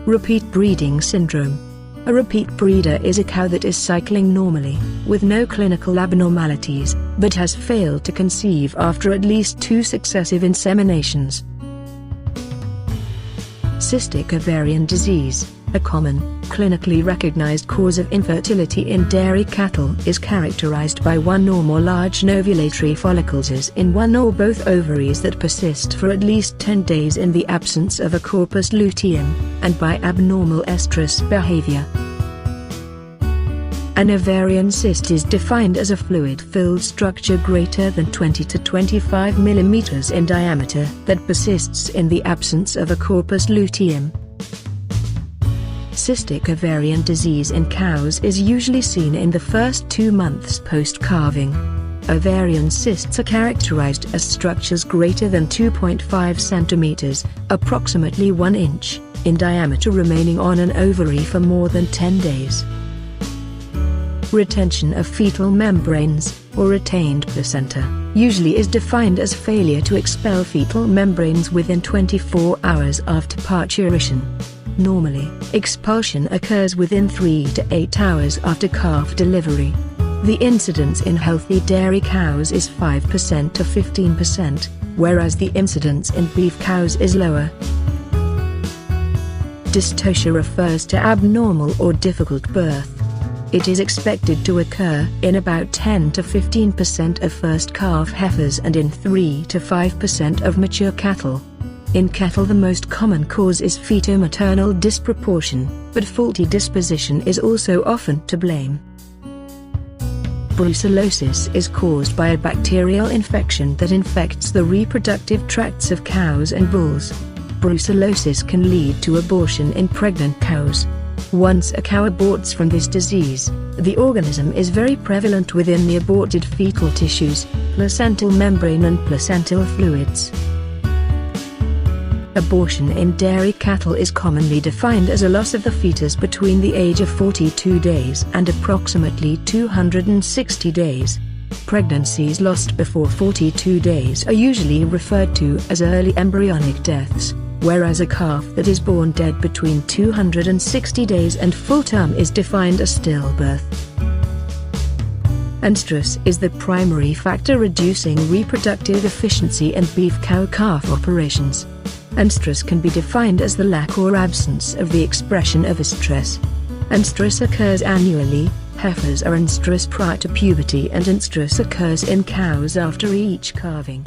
Repeat breeding syndrome. A repeat breeder is a cow that is cycling normally, with no clinical abnormalities, but has failed to conceive after at least 2 successive inseminations. Cystic ovarian disease, a common, clinically recognized cause of infertility in dairy cattle, is characterized by one or more large novulatory follicles in one or both ovaries that persist for at least 10 days in the absence of a corpus luteum, and by abnormal estrous behavior. An ovarian cyst is defined as a fluid-filled structure greater than 20 to 25 mm in diameter that persists in the absence of a corpus luteum. Cystic ovarian disease in cows is usually seen in the first 2 months post-calving. Ovarian cysts are characterized as structures greater than 2.5 centimeters, approximately 1 inch, in diameter remaining on an ovary for more than 10 days. Retention of fetal membranes, or retained placenta, usually is defined as failure to expel fetal membranes within 24 hours after parturition. Normally, expulsion occurs within 3 to 8 hours after calf delivery. The incidence in healthy dairy cows is 5% to 15%, whereas the incidence in beef cows is lower. Dystocia refers to abnormal or difficult birth. It is expected to occur in about 10 to 15% of first calf heifers and in 3 to 5% of mature cattle. In cattle, the most common cause is feto-maternal disproportion, but faulty disposition is also often to blame. Brucellosis is caused by a bacterial infection that infects the reproductive tracts of cows and bulls. Brucellosis can lead to abortion in pregnant cows. Once a cow aborts from this disease, the organism is very prevalent within the aborted fetal tissues, placental membrane and placental fluids. Abortion in dairy cattle is commonly defined as a loss of the fetus between the age of 42 days and approximately 260 days. Pregnancies lost before 42 days are usually referred to as early embryonic deaths, whereas a calf that is born dead between 260 days and full term is defined as stillbirth. Estrus is the primary factor reducing reproductive efficiency in beef cow-calf operations. Estrus can be defined as the lack or absence of the expression of estrus. Estrus occurs annually. Heifers are estrus prior to puberty and estrus occurs in cows after each calving.